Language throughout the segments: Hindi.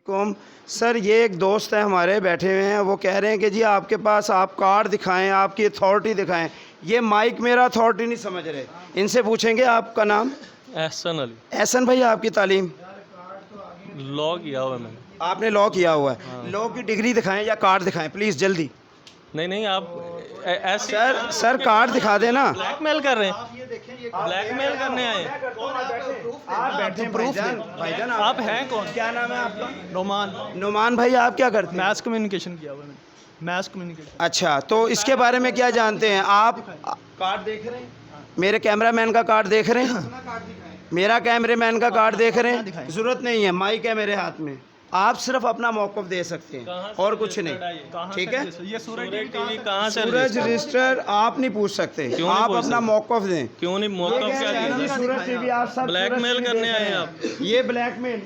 वालेकुम सर, ये एक दोस्त है हमारे बैठे हुए हैं, वो कह रहे हैं कि जी आपके पास आप कार्ड दिखाएं, आपकी अथॉरिटी दिखाएं। ये माइक मेरा अथॉरिटी नहीं समझ रहे, इनसे पूछेंगे। आपका नाम? एहसन अली। एहसन भाई, आपकी तालीम? लॉ किया हुआ है मैंने। आपने लॉ किया हुआ है? हाँ। लॉ की डिग्री दिखाएं या कार्ड दिखाएं प्लीज़, जल्दी। नहीं आप ऐसे सर कार्ड दिखा देना। ब्लैकमेल कर रहे हैं, ब्लैकमेल करने आए हैं। आप बैठे भाईजान, आप हैं कौन? क्या नाम है आपका? रोमान। नुमान भाई, आप क्या करते हैं? मैस कम्युनिकेशन किया हुआ है मैंने, मैस कम्युनिकेशन। अच्छा, तो इसके बारे में क्या जानते हैं आप? कार्ड देख रहे हैं? मेरे कैमरामैन का कार्ड देख रहे हैं? मेरा कैमरामैन का कार्ड देख रहे हैं? ज़रूरत नहीं है, माइक है मेरे हाथ में। आप सिर्फ अपना मौक़िफ़ दे सकते हैं और कुछ नहीं, ठीक है? ये सूरज टीवी कहाँ से? सूरज रजिस्टर आप नहीं पूछ सकते, आप अपना मौक़िफ़ दें। क्यों नहीं? मौका क्या दिया? सूरज टीवी आप सब ब्लैकमेल करने आए हैं आप? ये ब्लैकमेल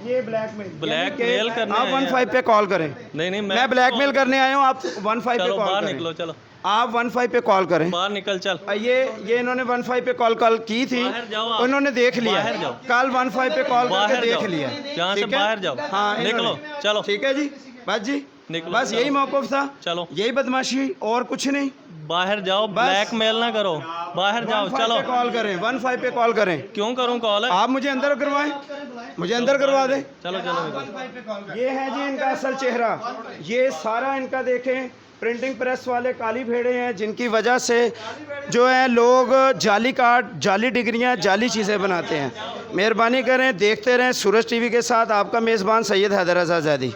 ब्लैकमेल करने आप आए हैं। 15 पे कॉल करें। नहीं मैं ब्लैकमेल करने आया हूँ, आप 15 पे चलो कॉल बाहर करें। निकलो, चलो आप 15 पे कॉल करें। बाहर निकल, चल। ये इन्होंने 15 पे कॉल की थी, बाहर जाओ आप। उन्होंने देख लिया। बाहर जाओ। कल 15 पे कॉल करके बाहर देख जाओ। लिया। यहाँ से ठीक है? बाहर जाओ। हाँ, निकलो, इन्होंने। चलो। ठीक है जी, बस जी, निकलो, बस चलो। यही मौक़िफ़ था, चलो यही बदमाशी और कुछ नहीं। बाहर जाओ, ब्लैकमेल ना करो, बाहर जाओ, 15 चलो। पे कॉल करें, 15 पे कॉल करें। क्यों करूँ कॉल? आप मुझे अंदर करवाएं, मुझे अंदर करवा दें। चलो निकलो। ये है जी इनका असल चेहरा, ये सारा इनका देखें। प्रिंटिंग प्रेस वाले काली भेड़े हैं, जिनकी वजह से जो है लोग जाली कार्ड, जाली डिग्रियां, जाली चीज़ें बनाते हैं। मेहरबानी करें, देखते रहें सूरज टीवी के साथ। आपका मेज़बान सैयद हैदर रज़ा ज़ैदी।